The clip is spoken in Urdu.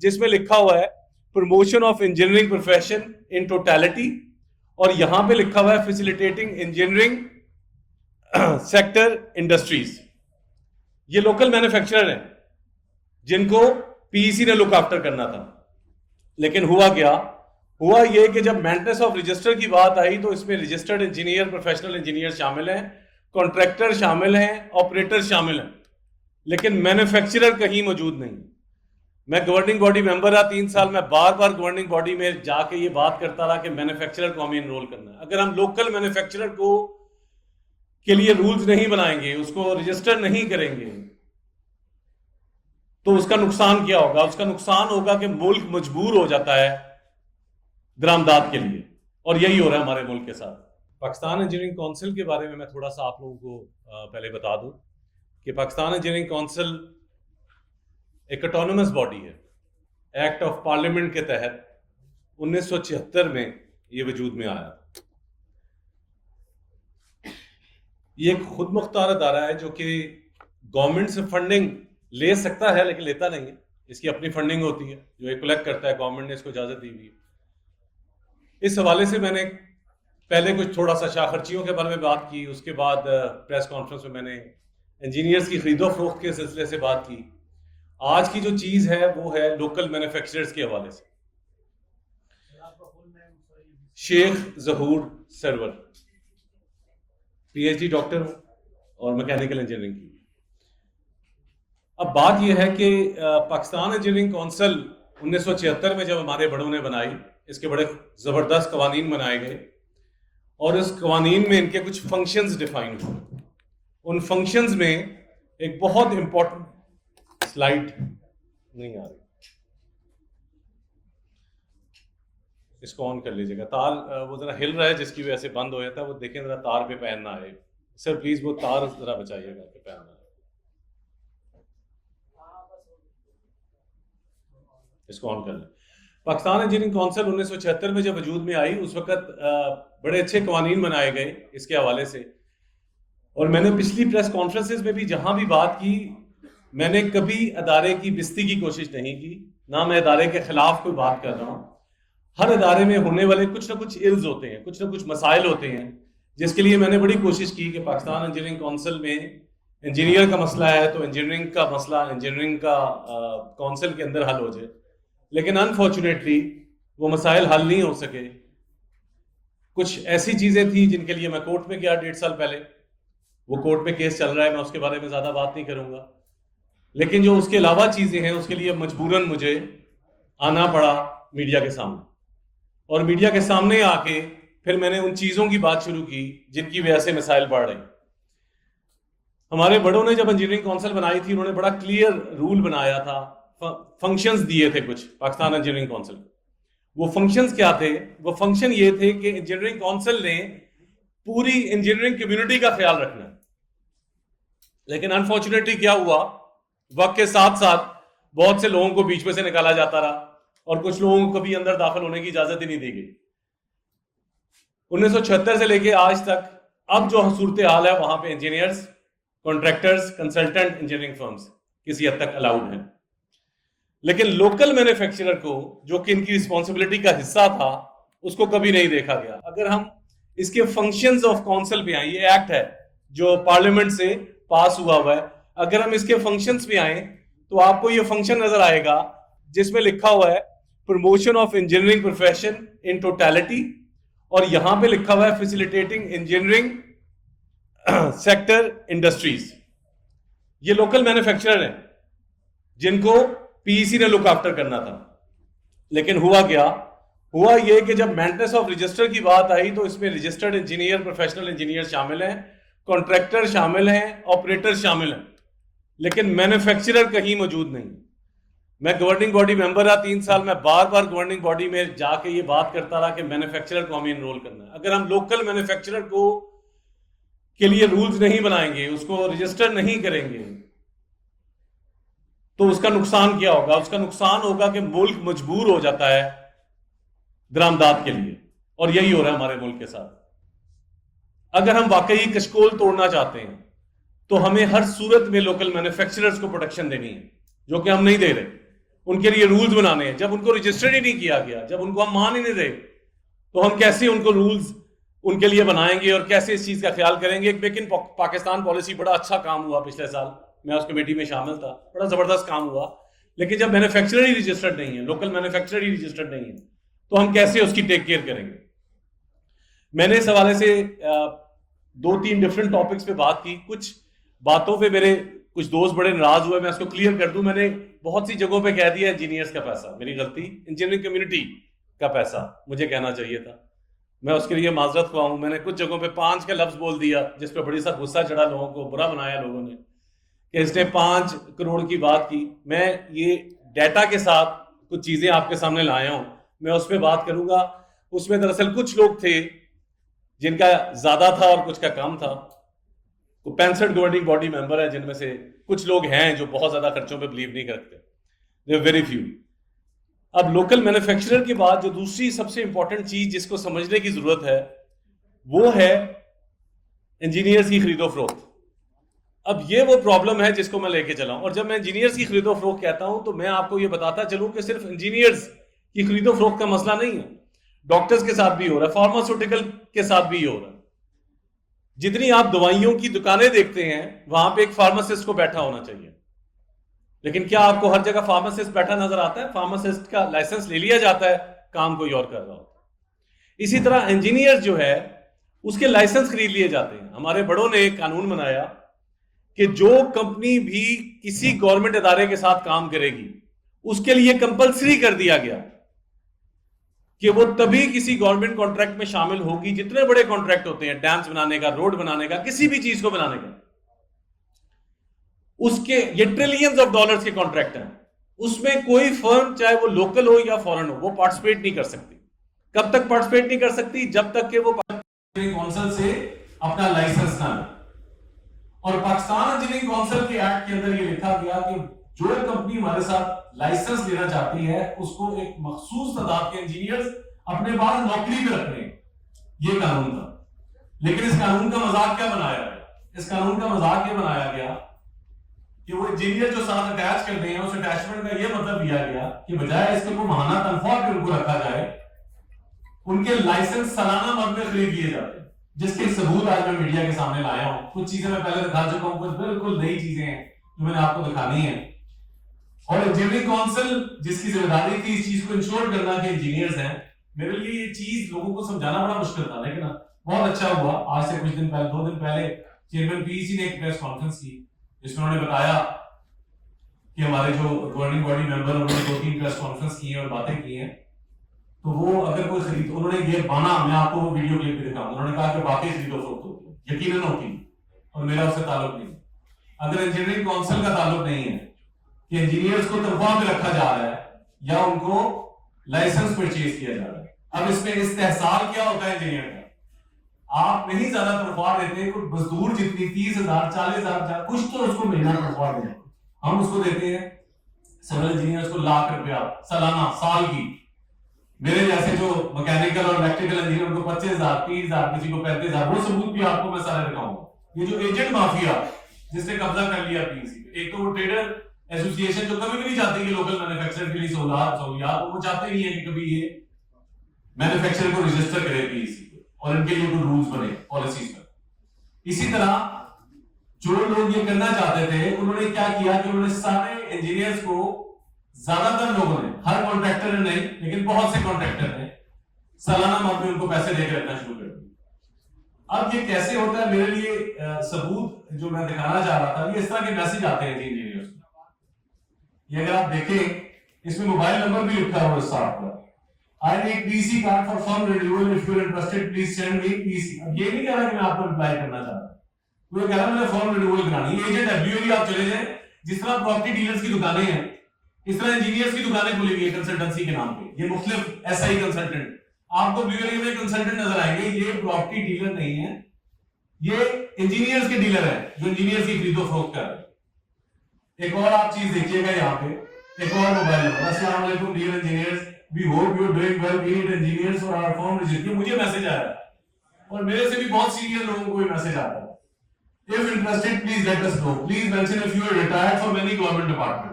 جس میں لکھا ہوا ہے promotion of engineering profession in totality, اور یہاں پہ لکھا ہوا ہے فیسیلیٹیٹنگ انجینئرنگ سیکٹر انڈسٹریز. یہ لوکل مینوفیکچرر ہیں جن کو پی سی نے لک آفٹر کرنا تھا. لیکن ہوا کیا؟ ہوا یہ کہ جب مینٹنس آف رجسٹر کی بات آئی تو اس میں رجسٹرڈ انجینئر، پروفیشنل انجینئر شامل ہیں، کانٹریکٹر شامل ہیں، آپریٹر شامل ہیں، لیکن مینوفیکچرر کہیں موجود نہیں. میں گورننگ باڈی ممبر رہا 3 سال، میں بار بار گورننگ باڈی میں جا کے یہ بات کرتا رہا کہ مینوفیکچرر کو ہمیں انرول کرنا ہے. اگر ہم لوکل مینوفیکچرر کو کے لیے رولز نہیں بنائیں گے، اس کو رجسٹر نہیں کریں گے، تو اس کا نقصان کیا ہوگا؟ اس کا نقصان ہوگا کہ ملک مجبور ہو جاتا ہے درآمدات کے لیے، اور یہی ہو رہا ہے ہمارے ملک کے ساتھ. پاکستان انجینئرنگ کونسل کے بارے میں تھوڑا سا آپ لوگوں کو پہلے بتا دوں کہ پاکستان انجینئرنگ کونسل ایک اٹانومس باڈی ہے. ایکٹ آف پارلیمنٹ کے تحت 1976 میں یہ وجود میں آیا. یہ ایک خود مختار ادارہ ہے جو کہ گورنمنٹ سے فنڈنگ لے سکتا ہے لیکن لیتا نہیں ہے. اس کی اپنی فنڈنگ ہوتی ہے جو یہ کلیکٹ کرتا ہے، گورنمنٹ نے اس کو اجازت دی ہوئی ہے. اس حوالے سے میں نے پہلے کچھ تھوڑا سا شاہ خرچیوں کے بارے میں بات کی، اس کے بعد پریس کانفرنس میں میں نے انجینئرز کی خرید و فروخت کے سلسلے سے بات کی. آج کی جو چیز ہے وہ ہے لوکل مینوفیکچررز کے حوالے سے. شیخ ظہور سرور، پی ایچ ڈی ڈاکٹر ہوں اور میکینیکل انجینئرنگ کی. اب بات یہ ہے کہ پاکستان انجینئرنگ کونسل 1976 میں جب ہمارے بڑوں نے بنائی، اس کے بڑے زبردست قوانین بنائے گئے، اور اس قوانین میں ان کے کچھ فنکشنز ڈیفائن ہوئے. ان فنکشنز میں ایک بہت امپورٹنٹ سلائڈ نہیں آ رہی، اس کو آن کر لیجیے گا. تار وہ ذرا ہل رہا ہے جس کی وجہ سے بند ہو جاتا ہے. وہ دیکھیں ذرا تار پہ پین نہ آئے سر، پلیز وہ تار ذرا بچائیے گا کہ پین نہ آئے. اس کو آن کر لیں. پاکستان انجینئرنگ کونسل 1976 میں جب وجود میں آئی، اس وقت بڑے اچھے قوانین بنائے گئے اس کے حوالے سے. اور میں نے پچھلی پریس کانفرنسز میں بھی جہاں بھی بات کی، میں نے کبھی ادارے کی بستی کی کوشش نہیں کی، نہ میں ادارے کے خلاف کوئی بات کر رہا ہوں. ہر ادارے میں ہونے والے کچھ نہ کچھ ایرز ہوتے ہیں، کچھ نہ کچھ مسائل ہوتے ہیں، جس کے لیے میں نے بڑی کوشش کی کہ پاکستان انجینئرنگ کونسل میں انجینئر کا مسئلہ ہے تو انجینئرنگ کا مسئلہ انجینئرنگ کا کونسل کے اندر حل ہو جائے. لیکن انفارچونیٹلی وہ مسائل حل نہیں ہو سکے. کچھ ایسی چیزیں تھیں جن کے لیے میں کورٹ میں گیا 1.5 سال پہلے. وہ کورٹ میں کیس چل رہا ہے، میں اس کے بارے میں زیادہ بات نہیں کروں گا. لیکن جو اس کے علاوہ چیزیں ہیں اس کے لیے مجبوراً مجھے آنا پڑا میڈیا کے سامنے، اور میڈیا کے سامنے آ کے پھر میں نے ان چیزوں کی بات شروع کی جن کی وجہ سے مسائل بڑھ رہے ہیں. ہمارے بڑوں نے جب انجینئرنگ کونسل بنائی تھی، انہوں نے بڑا کلیئر رول بنایا تھا، فنکشنز دیے تھے کچھ پاکستان انجینئرنگ کونسل. وہ فنکشنز کیا تھے؟ وہ فنکشن یہ تھے کہ انجینئرنگ کونسل نے پوری انجینئرنگ کمیونٹی کا خیال رکھنا ہے. لیکن انفارچونیٹلی کیا ہوا، وقت کے ساتھ ساتھ بہت سے لوگوں کو بیچ میں سے نکالا جاتا رہا، اور کچھ لوگوں کو کبھی اندر داخل ہونے کی اجازت ہی نہیں دی گئی. 1976 سے لے کے آج تک اب جو صورتحال ہے وہاں پہ engineers, contractors, consultant engineering firms کسی حد تک الاؤڈ ہیں. لیکن لوکل مینوفیکچرر کو، جو کہ ان کی رسپانسبلٹی کا حصہ تھا، اس کو کبھی نہیں دیکھا گیا. اگر ہم اس کے فنکشنز آف کونسل پہ آئیں، یہ ایکٹ ہے جو پارلیمنٹ سے پاس ہوا ہے، اگر ہم اس کے فنکشنز پہ آئیں تو آپ کو یہ فنکشن نظر آئے گا جس میں لکھا ہوا ہے promotion of engineering profession in totality, اور یہاں پہ لکھا ہوا ہے فیسیلیٹیٹنگ انجینئرنگ سیکٹر انڈسٹریز. یہ لوکل مینوفیکچرر ہیں جن کو پی سی نے لک آفٹر کرنا تھا. لیکن ہوا کیا؟ ہوا یہ کہ جب مینٹنس آف رجسٹر کی بات آئی تو اس میں رجسٹرڈ انجینئر، پروفیشنل انجینئر شامل ہیں، کانٹریکٹر شامل ہیں، آپریٹر شامل ہیں، لیکن مینوفیکچرر کہیں موجود نہیں. میں گورننگ باڈی ممبر رہا 3 سال، میں بار بار گورننگ باڈی میں جا کے یہ بات کرتا رہا کہ مینوفیکچرر کو ہمیں انرول کرنا ہے. اگر ہم لوکل مینوفیکچرر کو کے لیے رولز نہیں بنائیں گے، اس کو رجسٹر نہیں کریں گے، تو اس کا نقصان کیا ہوگا؟ اس کا نقصان ہوگا کہ ملک مجبور ہو جاتا ہے درآمدات کے لیے، اور یہی ہو رہا ہے ہمارے ملک کے ساتھ. اگر ہم واقعی کشکول توڑنا چاہتے ہیں تو ہمیں ہر صورت میں لوکل مینوفیکچررز کو پروٹیکشن دینی ہے، جو کہ ہم نہیں دے رہے. ان کے لیے رولز بنانے ہیں. جب ان کو رجسٹرڈ ہی نہیں کیا گیا, جب ان کو ہم مان ہی نہیں رہے, تو ہم کیسے ان کو رولز ان کے لیے بنائیں گے اور کیسے اس چیز کا خیال کریں گے. ایک میک ان پاکستان پالیسی بڑا اچھا کام ہوا پچھلے سال, میں اس کمیٹی میں شامل تھا, بڑا زبردست کام ہوا. لیکن جب مینوفیکچرر ہی رجسٹرڈ نہیں ہے, لوکل مینوفیکچرر ہی رجسٹرڈ نہیں ہے, تو ہم کیسے اس کی ٹیک کیئر کریں گے. میں نے اس حوالے سے 2-3 ڈفرینٹ ٹاپکس پہ بات کی. کچھ باتوں پہ میرے کچھ دوست بڑے ناراض ہوئے, میں اس کو کلیئر کر دوں. میں نے بہت سی جگہوں پہ کہہ دیا انجینئرس کا پیسہ, میری غلطی, انجینئرنگ کمیونٹی کا پیسہ مجھے کہنا چاہیے تھا, میں اس کے لیے معذرت خواہ ہوں. میں نے کچھ جگہوں پہ 5 کا لفظ بول دیا, جس پہ بڑی سا غصہ چڑھا, لوگوں کو برا بنایا لوگوں نے کہ اس نے 5 کروڑ کی بات کی. میں یہ ڈیٹا کے ساتھ کچھ چیزیں آپ کے سامنے لایا ہوں, میں اس پہ بات کروں گا. اس میں دراصل کچھ لوگ تھے جن کا زیادہ تھا اور کچھ کا کم تھا. 65 گورننگ باڈی ممبر ہیں, جن میں سے کچھ لوگ ہیں جو بہت زیادہ خرچوں پہ بلیو نہیں کرتے, دے ویری فیو. اب لوکل مینوفیکچرر کے بعد جو دوسری سب سے امپورٹنٹ چیز جس کو سمجھنے کی ضرورت ہے وہ ہے انجینئرز کی خرید و فروخت. اب یہ وہ پرابلم ہے جس کو میں لے کے چلا ہوں. اور جب میں انجینئرز کی خرید و فروخت کہتا ہوں تو میں آپ کو یہ بتاتا چلوں کہ صرف انجینئرز کی خرید و فروخت کا مسئلہ نہیں ہے, ڈاکٹرز کے ساتھ بھی ہو رہا ہے, فارماسیوٹیکل کے ساتھ بھی ہو رہا ہے. جتنی آپ دوائیوں کی دکانیں دیکھتے ہیں وہاں پہ ایک فارماسسٹ کو بیٹھا ہونا چاہیے, لیکن کیا آپ کو ہر جگہ فارماسسٹ بیٹھا نظر آتا ہے؟ فارماسسٹ کا لائسنس لے لیا جاتا ہے, کام کوئی اور کر رہا ہوتا ہے. اسی طرح انجینئر جو ہے اس کے لائسنس خرید لیے جاتے ہیں. ہمارے بڑوں نے ایک قانون بنایا کہ جو کمپنی بھی کسی گورنمنٹ ادارے کے ساتھ کام کرے گی اس کے لیے کمپلسری کر دیا گیا کہ وہ تبھی کسی گورنمنٹ کانٹریکٹ میں شامل ہوگی, جتنے بڑے کانٹریکٹ ہوتے ہیں, ڈیمز بنانے کا, روڈ بنانے کا, کسی بھی چیز کو بنانے کا, اس کے یہ ٹریلینز آف ڈالرز کے کانٹریکٹ ہیں, اس میں کوئی فرم چاہے وہ لوکل ہو یا فورن ہو وہ پارٹیسپیٹ نہیں کر سکتی. کب تک پارٹیسپیٹ نہیں کر سکتی؟ جب تک کہ وہ کونسل سے اپنا لائسنس نہ لے. اور پاکستان انجینئرنگ کونسل کے ایکٹ کے اندر یہ لکھا گیا کہ جو کمپنی ہمارے ساتھ لائسنس لینا چاہتی ہے اس کو ایک مخصوص تعداد کے انجینئرز اپنے پاس نوکری پہ رکھنے, یہ قانون تھا. لیکن اس قانون کا مذاق کیا بنایا گیا؟ اس قانون کا مذاق یہ بنایا گیا کہ وہ انجینئر جو ساتھ اٹیچ کرتے ہیں اس اٹیچمنٹ کا یہ مطلب دیا گیا کہ بجائے اس کے کو ماہانہ تنخواہ پہ ان کو رکھا جائے, ان کے لائسنس سالانہ مد میں خرید لیے جاتے ہیں, جس کے ثبوت آج میں میڈیا کے سامنے لایا ہوں. کچھ چیزیں میں پہلے دکھا چکا ہوں, کچھ بالکل نئی چیزیں ہیں جو میں نے آپ کو دکھانی ہیں. اور انجینئرنگ کونسل جس کی ذمہ داری تھی اس چیز کو انشور کرنا کہ انجینئرز ہیں, میرے لیے یہ چیز لوگوں کو سمجھانا بڑا مشکل تھا. لیکن بہت اچھا ہوا, آج سے کچھ دن پہلے 2 دن پہلے چیئرمین پی سی نے ایک پریس کانفرنس کی جس میں انہوں نے بتایا کہ ہمارے جو گورننگ باڈی ممبر انہوں نے 2-3 پریس کانفرنس کی ہیں اور باتیں کی ہیں, تو وہ اگر کوئی خرید, انہوں نے یہ بانا, میں آپ کو وہ ویڈیو کلپ بھی دکھاؤں, انہوں نے کہا کہ واقعی خرید و فروخت ہوتی ہے, یقیناً ہوتی ہے, اور میرا اس سے تعلق نہیں. اگر انجینئرنگ کونسل کا تعلق نہیں ہے کہ انجینئرز کو تنخواہ پہ رکھا جا رہا ہے یا ان کو لائسنس پرچیز کیا جا رہا ہے. اب اس میں استحصال کیا ہوتا ہے انجینئر کا؟ آپ نہیں زیادہ تنخواہ دیتے, کوئی مزدور جتنی 30,000 40,000 کچھ تو اس کو مہینہ تنخواہ دیں, ہم اس کو دیتے ہیں سول انجینئرز کو ₹1,00,000 سالانہ سال کی. میرے جیسے جو مکینیکل اور الیکٹریکل انجینئر ان کو 25,000 30,000 کسی کو 35,000, وہ ثبوت بھی آپ کو میں سارے دکھاؤں گا. یہ جو ایجنٹ مافیا جس نے قبضہ کر لیا پی سی, ایک تو وہ ٹریڈر ایسوسیشن جو کبھی بھی نہیں چاہتے کہ لوکل مینوفیکچرر کے لیے سہولیات, وہ چاہتے نہیں ہیں کہ کبھی یہ مینوفیکچرر کو رجسٹر کرے پی سی اور ان کے لیے کوئی رولز بنے پالیسیز پر. اسی طرح جو لوگ یہ کرنا چاہتے تھے انہوں نے کیا کیا کہ انہوں نے سارے انجینئرز کو, زیادہ تر لوگوں نے, ہر کانٹریکٹر نے نہیں لیکن بہت سے کانٹریکٹر نے سالانہ مد میں ان کو پیسے دے کے رکھنا شروع کر دیا. اب یہ کیسے ہوتا ہے؟ میرے لیے ثبوت جو میں دکھانا چاہ رہا تھا, یہ اس طرح کے میسج آتے ہیں انجینئرز کو. یہ اگر آپ دیکھیں اس میں موبائل نمبر بھی لکھا ہوا ہے صاحب کا, I need PC card for firm renewal. If you are interested, please send me PC. اب یہ نہیں کہہ رہا کہ میں آپ کو رپلائی کرنا چاہتا ہوں, وہ کہہ رہا ہے میں نے فارم رینیول کرانی ہے. ایجنٹ WLE آپ چلے جائیں, جس طرح پراپرٹی ڈیلرز کی دکانیں ہیں اس طرح انجینئرز کی دکانیں کھلی ہوئی ہیں کنسلٹنسی کے نام پہ. یہ مختلف SI کنسلٹنٹ آپ کو WLE میں کنسلٹنٹ نظر آئیں گے, یہ پراپرٹی ڈیلر نہیں ہے, یہ انجینئرز کے ڈیلر ہیں جو انجینئرز کی خرید و فروخت کر رہے ہیں. ایک اور آپ چیز دیکھیے گا یہاں پہ, ایک اور موبائل نمبر. السلام علیکم dear engineers, we hope you are doing well. We need engineers for our firm. یہ مجھے میسج آیا اور میرے سے بھی بہت سینئر لوگوں کو یہ میسج آتا ہے. If interested, please let us know. Please mention if you are retired from any government department.